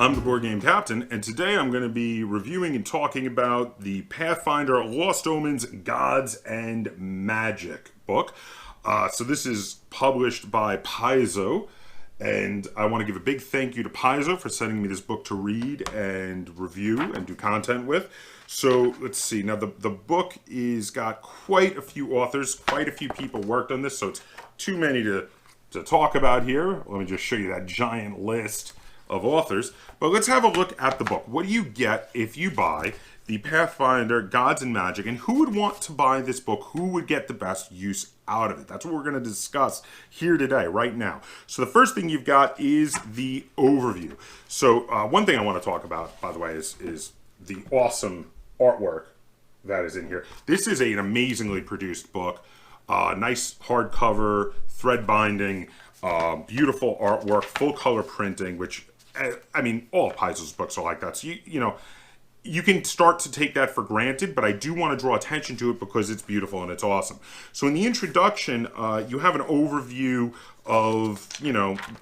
I'm the board game captain, and today I'm going to be reviewing and talking about the Pathfinder Lost Omens Gods and Magic book. So this is published by Paizo, and I want to give a big thank you to Paizo for sending me this book to read and review and do content with. So let's see. Now the book is got quite a few authors, quite a few people worked on this, so it's too many to talk about here. Let me just show you that giant list of authors. But let's have a look at the book. What do you get if you buy the Pathfinder Gods and Magic, and who would want to buy this book? Who would get the best use out of it? That's what we're going to discuss here today, right now. So the first thing you've got is the overview. So one thing I want to talk about, by the way, is the awesome artwork that is in here. This is an amazingly produced book. Nice hardcover, thread binding, beautiful artwork, full color printing, which, I mean, all of Paizo's books are like that. So, you can start to take that for granted, but I do want to draw attention to it because it's beautiful and it's awesome. So in the introduction, you have an overview of,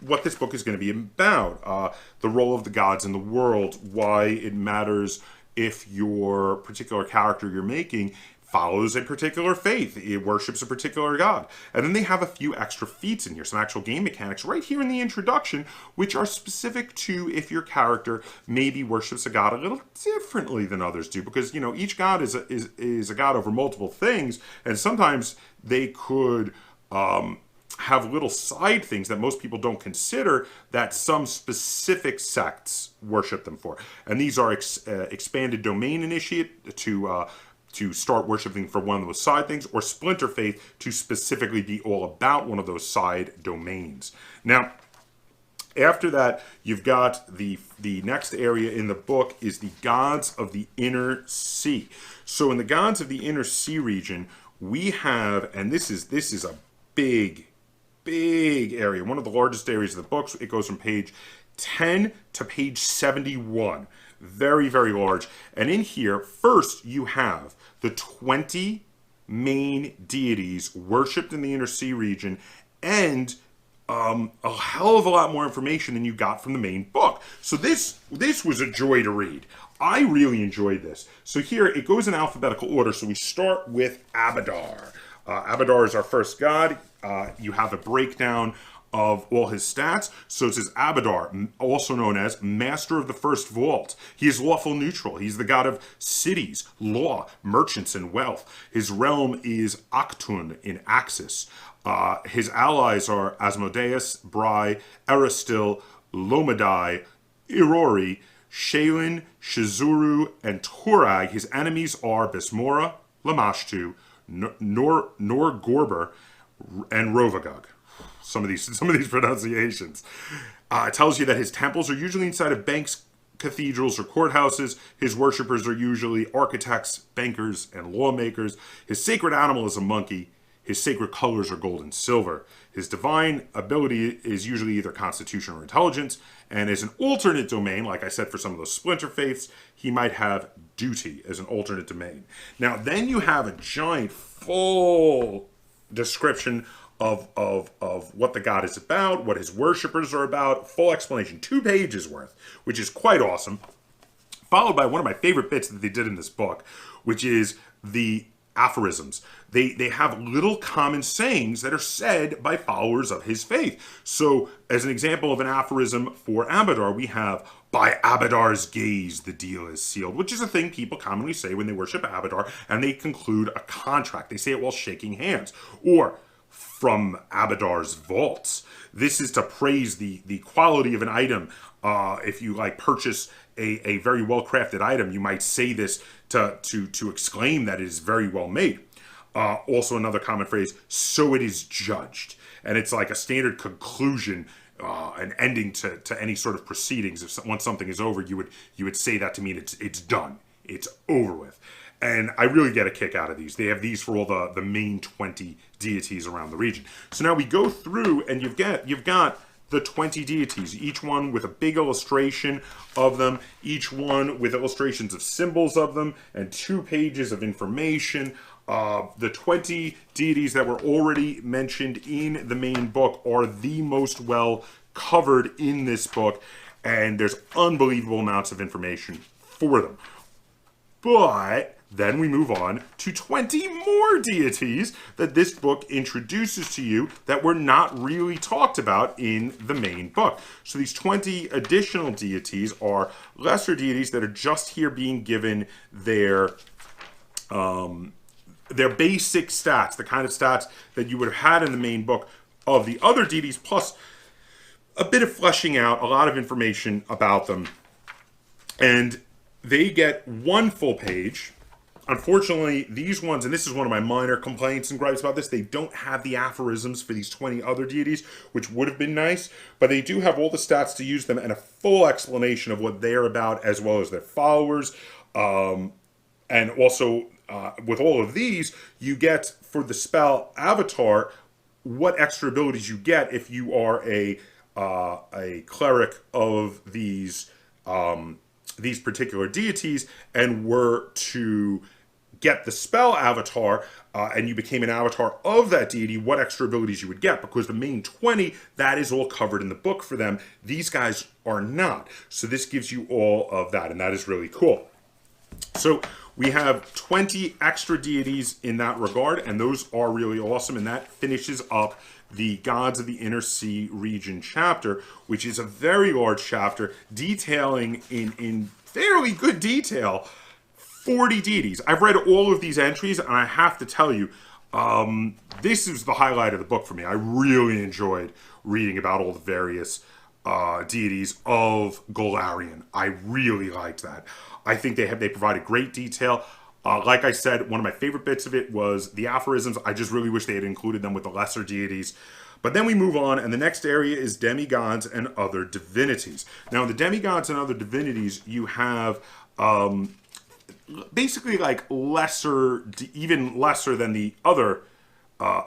what this book is going to be about. The role of the gods in the world, why it matters if your particular character you're making follows a particular faith, it worships a particular god. And then they have a few extra feats in here, some actual game mechanics right here in the introduction, which are specific to if your character maybe worships a god a little differently than others do, because each god is a god over multiple things, and sometimes they could have little side things that most people don't consider that some specific sects worship them for. And these are expanded domain initiate to start worshiping for one of those side things, or splinter faith to specifically be all about one of those side domains. Now, after that, you've got the next area in the book is the gods of the inner sea. So in the gods of the inner sea region, we have, and this is a big area, one of the largest areas of the books. It goes from page 10 to page 71. Very, very large. And in here, first you have the 20 main deities worshipped in the inner sea region, and a hell of a lot more information than you got from the main book. So this was a joy to read. I really enjoyed this. So here it goes in alphabetical order. So we start with Abadar. Abadar is our first god. You have a breakdown of all his stats. So it says Abadar, also known as Master of the First Vault. He is lawful neutral. He's the god of cities, law, merchants, and wealth. His realm is Aktun in Axis. His allies are Asmodeus, Bry, Eristil, Lomadai, Irori, Shaylin, Shizuru, and Torag. His enemies are Bismora, Lamashtu, Norgorber, and Rovagug. Some of these pronunciations. It tells you that his temples are usually inside of banks, cathedrals, or courthouses. His worshippers are usually architects, bankers, and lawmakers. His sacred animal is a monkey. His sacred colors are gold and silver. His divine ability is usually either constitution or intelligence. And as an alternate domain, like I said for some of those splinter faiths, he might have duty as an alternate domain. Now, then you have a giant full description of what the god is about, what his worshippers are about, full explanation, 2 pages worth, which is quite awesome, followed by one of my favorite bits that they did in this book, which is the aphorisms. They have little common sayings that are said by followers of his faith. So, as an example of an aphorism for Abadar, we have, "By Abadar's gaze, the deal is sealed," which is a thing people commonly say when they worship Abadar, and they conclude a contract. They say it while shaking hands. Or, "From Abadar's vaults." This is to praise the quality of an item. If you purchase a very well crafted item, you might say this to exclaim that it is very well made. Also another common phrase, "So it is judged," and it's like a standard conclusion, an ending to any sort of proceedings. If once something is over, you would say that to mean it's done, it's over with. And I really get a kick out of these. They have these for all the main 20 deities around the region. So now we go through, and you've got the 20 deities, each one with a big illustration of them, each one with illustrations of symbols of them, and 2 pages of information. The 20 deities that were already mentioned in the main book are the most well covered in this book. and there's unbelievable amounts of information for them. But then we move on to 20 more deities that this book introduces to you that were not really talked about in the main book. So these 20 additional deities are lesser deities that are just here being given their basic stats, the kind of stats that you would have had in the main book of the other deities, plus a bit of fleshing out, a lot of information about them. And they get one full page. Unfortunately, these ones, and this is one of my minor complaints and gripes about this, they don't have the aphorisms for these 20 other deities, which would have been nice, but they do have all the stats to use them and a full explanation of what they're about, as well as their followers. And also, with all of these, you get, for the spell Avatar, what extra abilities you get if you are a cleric of these particular deities and were to get the spell Avatar, and you became an avatar of that deity, what extra abilities you would get, because the main 20, that is all covered in the book for them. These guys are not. So this gives you all of that, and that is really cool. So we have 20 extra deities in that regard, and those are really awesome, and that finishes up the Gods of the Inner Sea region chapter, which is a very large chapter detailing in fairly good detail 40 deities. I've read all of these entries, and I have to tell you, this is the highlight of the book for me. I really enjoyed reading about all the various deities of Golarion. I really liked that. I think they provided great detail. Like I said, one of my favorite bits of it was the aphorisms. I just really wish they had included them with the lesser deities. But then we move on, and the next area is demigods and other divinities. Now, in the demigods and other divinities, you have basically like lesser, even lesser than the other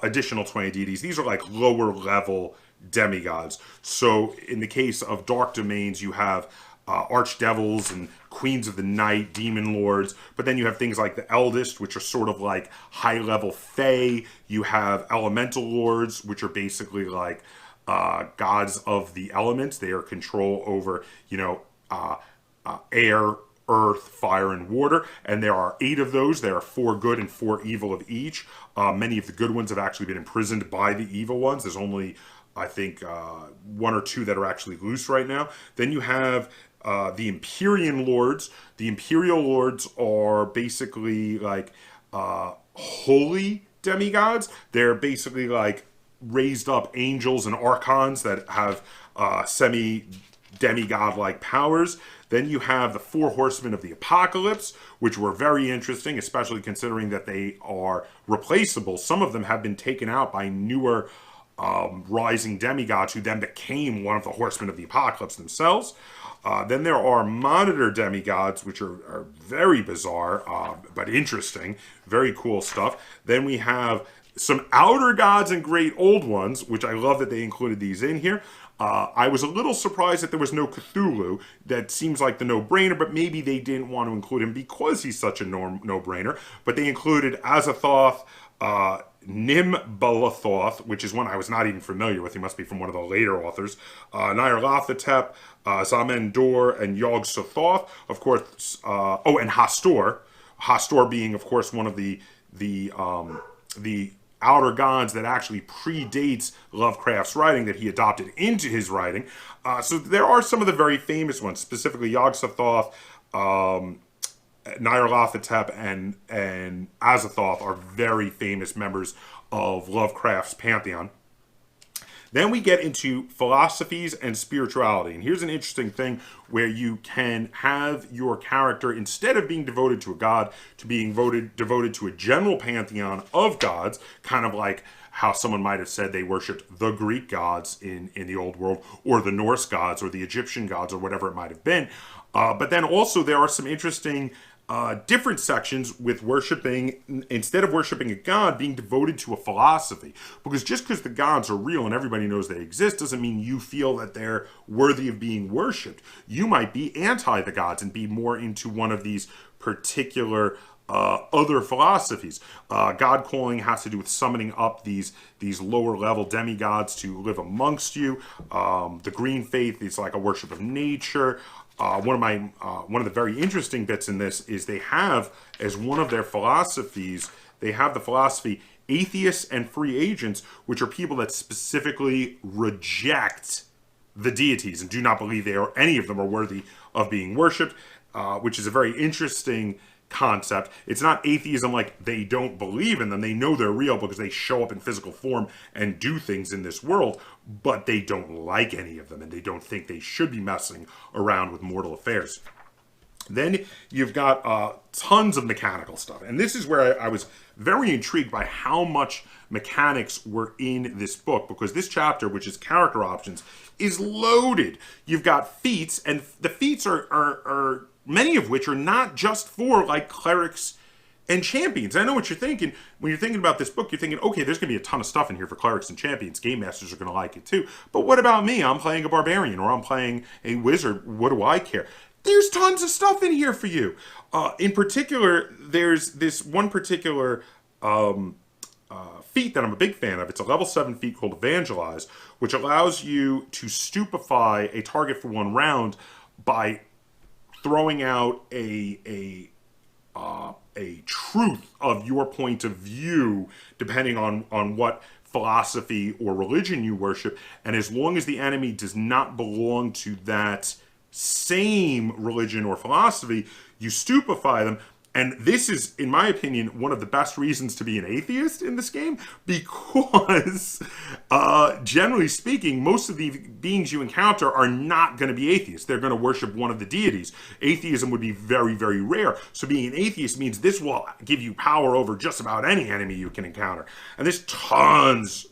additional 20 deities. These are like lower level demigods. So in the case of dark domains, you have archdevils and queens of the night, demon lords, but then you have things like the eldest, which are sort of like high-level fae. You have elemental lords, which are basically like gods of the elements. They are control over, air, earth, fire, and water, and there are 8 of those. There are 4 good and 4 evil of each. Many of the good ones have actually been imprisoned by the evil ones. There's only, I think, 1 or 2 that are actually loose right now. Then you have the Imperium Lords. The Imperial Lords are basically like holy demigods. They're basically like raised up angels and archons that have semi-demigod-like powers. Then you have the 4 Horsemen of the Apocalypse, which were very interesting, especially considering that they are replaceable. Some of them have been taken out by newer rising demigods who then became one of the Horsemen of the Apocalypse themselves. Then there are monitor demigods, which are very bizarre, but interesting. Very cool stuff. Then we have some outer gods and great old ones, which I love that they included these in here. I was a little surprised that there was no Cthulhu. That seems like the no-brainer, but maybe they didn't want to include him because he's such a no-brainer. But they included Azathoth, Nimbalathoth, which is one I was not even familiar with. He must be from one of the later authors. Nyarlathotep, Zamendor, and Yog-Sothoth. Of course, and Hastor. Hastor being, of course, one of the outer gods that actually predates Lovecraft's writing, that he adopted into his writing. So there are some of the very famous ones, specifically Yog-Sothoth, Nyarlathotep, and Azathoth are very famous members of Lovecraft's Pantheon. Then we get into philosophies and spirituality. And here's an interesting thing where you can have your character, instead of being devoted to a god, to being devoted to a general pantheon of gods, kind of like how someone might have said they worshipped the Greek gods in the old world, or the Norse gods, or the Egyptian gods, or whatever it might have been. But then also there are some interesting different sections with worshiping, instead of worshiping a god, being devoted to a philosophy. Because just because the gods are real and everybody knows they exist doesn't mean you feel that they're worthy of being worshipped. You might be anti the gods and be more into one of these particular other philosophies. God calling has to do with summoning up these lower level demigods to live amongst you. The green faith is like a worship of nature. One of the very interesting bits in this is they have, as one of their philosophies, they have the philosophy atheists and free agents, which are people that specifically reject the deities and do not believe any of them are worthy of being worshipped, which is a very interesting concept. It's not atheism like they don't believe in them. They know they're real because they show up in physical form and do things in this world, but they don't like any of them and they don't think they should be messing around with mortal affairs. Then you've got tons of mechanical stuff. And this is where I was very intrigued by how much mechanics were in this book, because this chapter, which is character options, is loaded. You've got feats, and the feats are many of which are not just for like clerics and champions. I know what you're thinking. When you're thinking about this book, you're thinking, okay, there's going to be a ton of stuff in here for clerics and champions. Game masters are going to like it too. But what about me? I'm playing a barbarian or I'm plying a wizard. What do I care? There's tons of stuff in here for you. In particular, there's this one particular feat that I'm a big fan of. It's a level 7 feat called Evangelize, which allows you to stupefy a target for 1 round by throwing out a truth of your point of view, depending on what philosophy or religion you worship. And as long as the enemy does not belong to that same religion or philosophy, you stupefy them. And this is, in my opinion, one of the best reasons to be an atheist in this game, because generally speaking, most of the beings you encounter are not going to be atheists. They're going to worship one of the deities. Atheism would be very, very rare. So being an atheist means this will give you power over just about any enemy you can encounter. And there's tons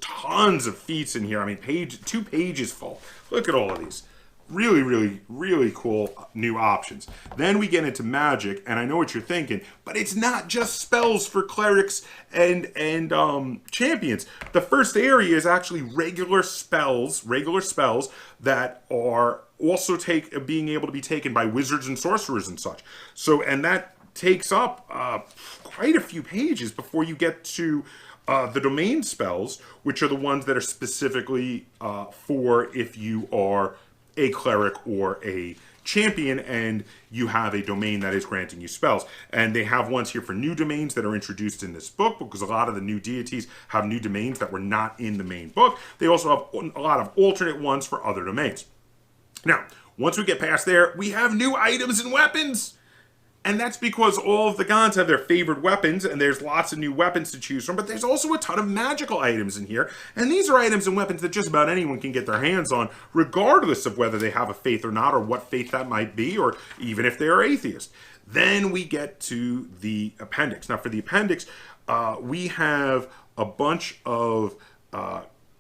of feats in here. I mean, 2 pages full. Look at all of these. Really, really, really cool new options. Then we get into magic, and I know what you're thinking, but it's not just spells for clerics and champions. The first area is actually regular spells that are also being able to be taken by wizards and sorcerers and such. So, and that takes up quite a few pages before you get to the domain spells, which are the ones that are specifically for if you are a cleric or a champion and you have a domain that is granting you spells. And they have ones here for new domains that are introduced in this book, because a lot of the new deities have new domains that were not in the main book. They also have a lot of alternate ones for other domains. Now, once we get past there, we have new items and weapons. And that's because all of the gods have their favorite weapons, and there's lots of new weapons to choose from, but there's also a ton of magical items in here. And these are items and weapons that just about anyone can get their hands on, regardless of whether they have a faith or not, or what faith that might be, or even if they are atheists. Then we get to the appendix. Now, for the appendix, we have a bunch of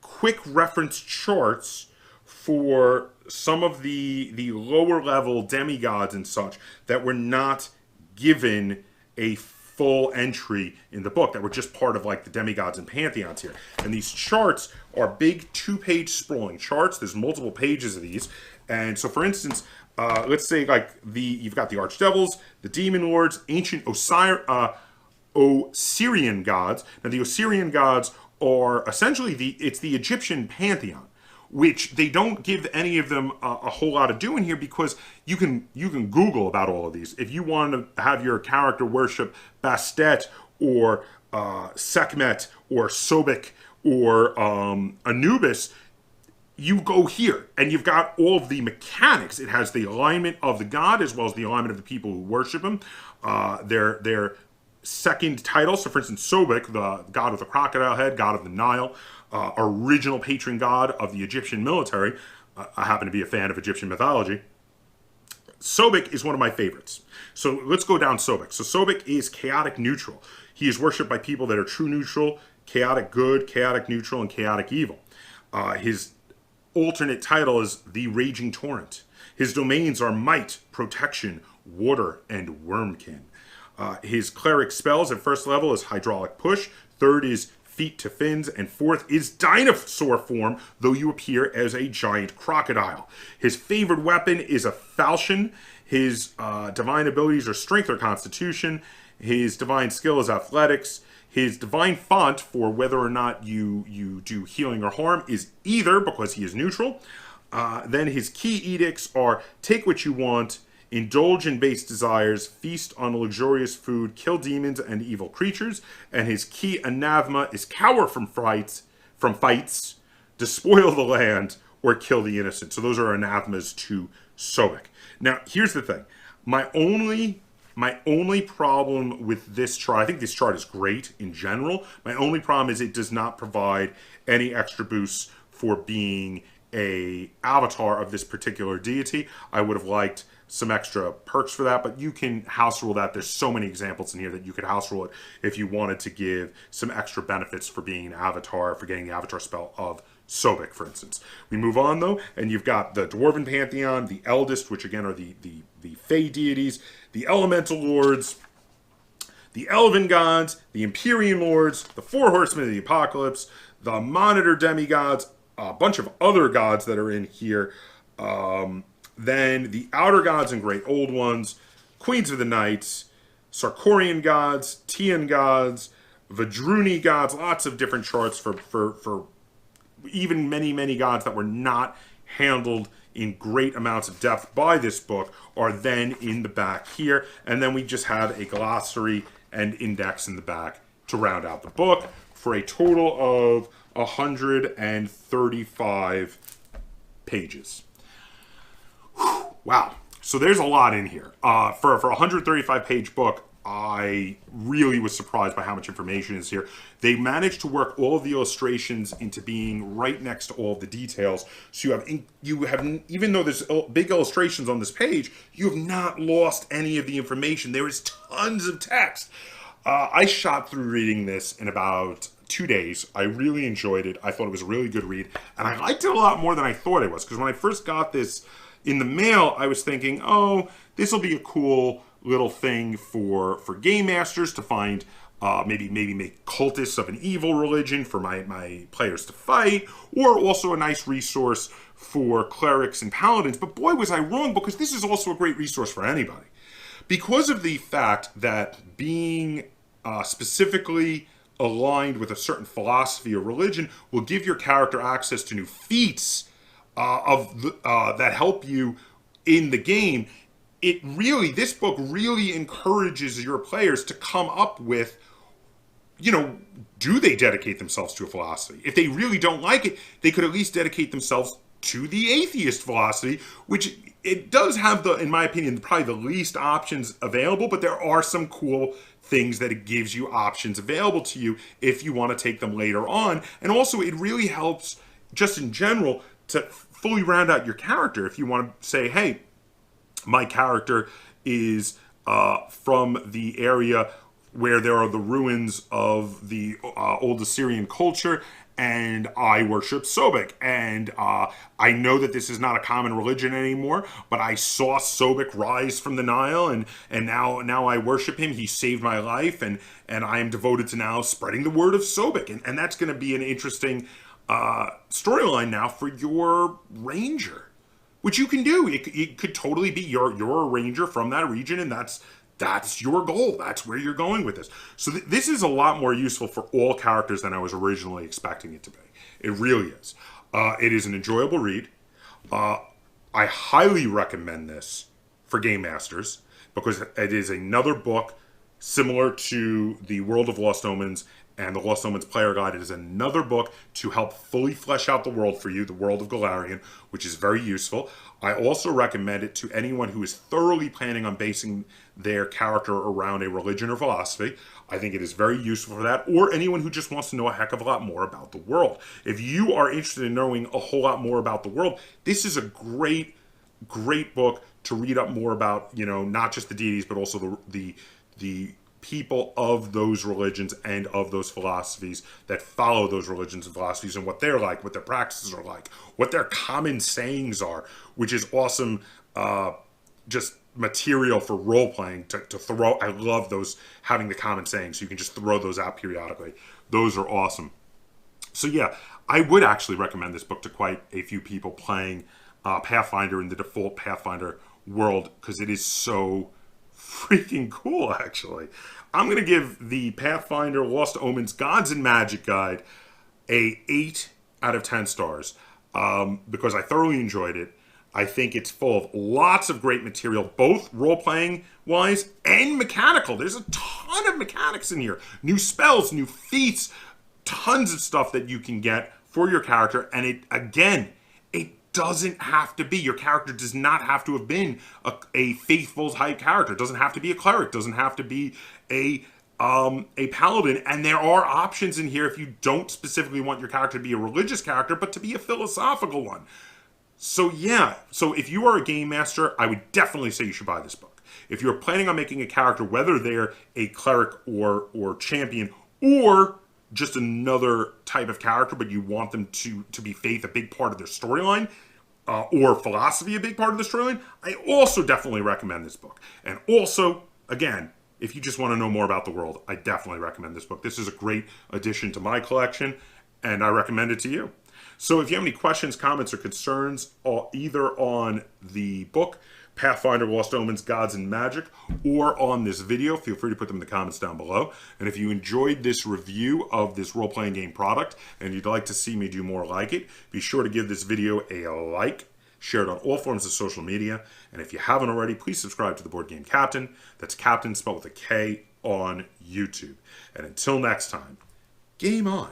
quick reference charts for some of the lower level demigods and such that were not given a full entry in the book, that were just part of like the demigods and pantheons here. And these charts are big 2-page sprawling charts. There's multiple pages of these. And so for instance, let's say like you've got the archdevils, the demon lords, ancient Osirian gods. Now the Osirian gods are essentially it's the Egyptian pantheon, which they don't give any of them a whole lot of doing here, because you can Google about all of these. If you want to have your character worship Bastet or Sekhmet or Sobic or Anubis, you go here, and you've got all of the mechanics. It has the alignment of the god as well as the alignment of the people who worship him. Their second title, so for instance, Sobic, the god with the crocodile head, god of the Nile, original patron god of the Egyptian military. I happen to be a fan of Egyptian mythology. Sobic is one of my favorites. So let's go down Sobic. So Sobic is chaotic neutral. He is worshipped by people that are true neutral, chaotic good, chaotic neutral, and chaotic evil. His alternate title is the Raging Torrent. His domains are might, protection, water, and wormkin. His cleric spells at first level is hydraulic push. Third is feet to fins, and 4th is dinosaur form, though you appear as a giant crocodile. His favorite weapon is a falchion. His divine abilities are strength or constitution. His divine skill is athletics. His divine font for whether or not you do healing or harm is either, because he is neutral. Then his key edicts are take what you want, indulge in base desires, feast on luxurious food, kill demons and evil creatures. And his key anathema is cower from fights, despoil the land, or kill the innocent. So those are anathemas to Sobic. Now, here's the thing. My only problem with this chart, I think this chart is great in general. My only problem is it does not provide any extra boosts for being a avatar of this particular deity. I would have liked some extra perks for that, but you can house rule that. There's so many examples in here that you could house rule it if you wanted to give some extra benefits for being an avatar, for getting the avatar spell of Sobic, for instance. We move on, though, and you've got the Dwarven Pantheon, the Eldest, which again are the Fey deities, the Elemental Lords, the Elven Gods, the Imperium Lords, the Four Horsemen of the Apocalypse, the Monitor Demigods, a bunch of other gods that are in here, then the Outer Gods and Great Old Ones, Queens of the Knights, Sarkorian Gods, Tian Gods, Vadruni Gods, lots of different charts for even many gods that were not handled in great amounts of depth by this book are then in the back here. And then we just have a glossary and index in the back to round out the book for a total of 135 pages. Whew, wow. So there's a lot in here. For a 135 page book, I really was surprised by how much information is here. They managed to work all of the illustrations into being right next to all of the details. So you have even though there's big illustrations on this page, you have not lost any of the information. There is tons of text. I shot through reading this in about 2 days. I really enjoyed it. I thought it was a really good read, and I liked it a lot more than I thought it was. Because when I first got this in the mail, I was thinking, oh, this will be a cool little thing for game masters to find, maybe make cultists of an evil religion for my players to fight, or also a nice resource for clerics and paladins. But boy, was I wrong, because this is also a great resource for anybody. Because of the fact that being specifically aligned with a certain philosophy or religion will give your character access to new feats that help you in the game. This book really encourages your players to come up with, do they dedicate themselves to a philosophy? If they really don't like it, they could at least dedicate themselves to the atheist philosophy, which it does have in my opinion, probably the least options available, but there are some cool things that it gives you options available to you if you want to take them later on. And also it really helps just in general to fully round out your character. If you want to say, hey, my character is from the area where there are the ruins of the old Assyrian culture, and I worship Sobic, and I know that this is not a common religion anymore, but I saw Sobic rise from the Nile, and now I worship him. He saved my life, and I am devoted to now spreading the word of Sobic, and that's going to be an interesting storyline now for your ranger, which you can do. It could totally be you're a ranger from that region, and that's your goal. That's where you're going with this. So this is a lot more useful for all characters than I was originally expecting it to be. It really is. It is an enjoyable read. I highly recommend this for game masters because it is another book similar to the World of Lost Omens and the Lost Omens Player Guide. It is another book to help fully flesh out the world for you, the world of Golarion, which is very useful. I also recommend it to anyone who is thoroughly planning on basing their character around a religion or philosophy. I think it is very useful for that, or anyone who just wants to know a heck of a lot more about the world. If you are interested in knowing a whole lot more about the world, this is a great book to read up more about, not just the deities, but also the people of those religions and of those philosophies that follow those religions and philosophies, and what they're like, what their practices are like, what their common sayings are, which is awesome, just material for role-playing to throw. I love those, having the common sayings, so you can just throw those out periodically. Those are awesome. So yeah, I would actually recommend this book to quite a few people playing Pathfinder in the default Pathfinder world, because it is so freaking cool, actually. I'm going to give the Pathfinder Lost Omens Gods and Magic Guide a 8 out of 10 stars because I thoroughly enjoyed it. I think it's full of lots of great material, both role-playing wise and mechanical. There's a ton of mechanics in here. New spells, new feats, tons of stuff that you can get for your character. And it doesn't have to be. Your character does not have to have been a faithful type character. It doesn't have to be a cleric. It doesn't have to be a paladin. And there are options in here if you don't specifically want your character to be a religious character, but to be a philosophical one. So yeah, so if you are a game master, I would definitely say you should buy this book. If you're planning on making a character, whether they're a cleric or champion, or just another type of character, but you want them to be faith a big part of their storyline, or philosophy a big part of the storyline, I also definitely recommend this book. And also, again, if you just want to know more about the world, I definitely recommend this book. This is a great addition to my collection, and I recommend it to you. So if you have any questions, comments, or concerns, either on the book, Pathfinder Lost Omens, Gods and Magic, or on this video, feel free to put them in the comments down below. And if you enjoyed this review of this role-playing game product, and you'd like to see me do more like it, be sure to give this video a like, share it on all forms of social media, and if you haven't already, please subscribe to the Board Game Kaptain. That's Kaptain spelled with a K on YouTube. And until next time, game on.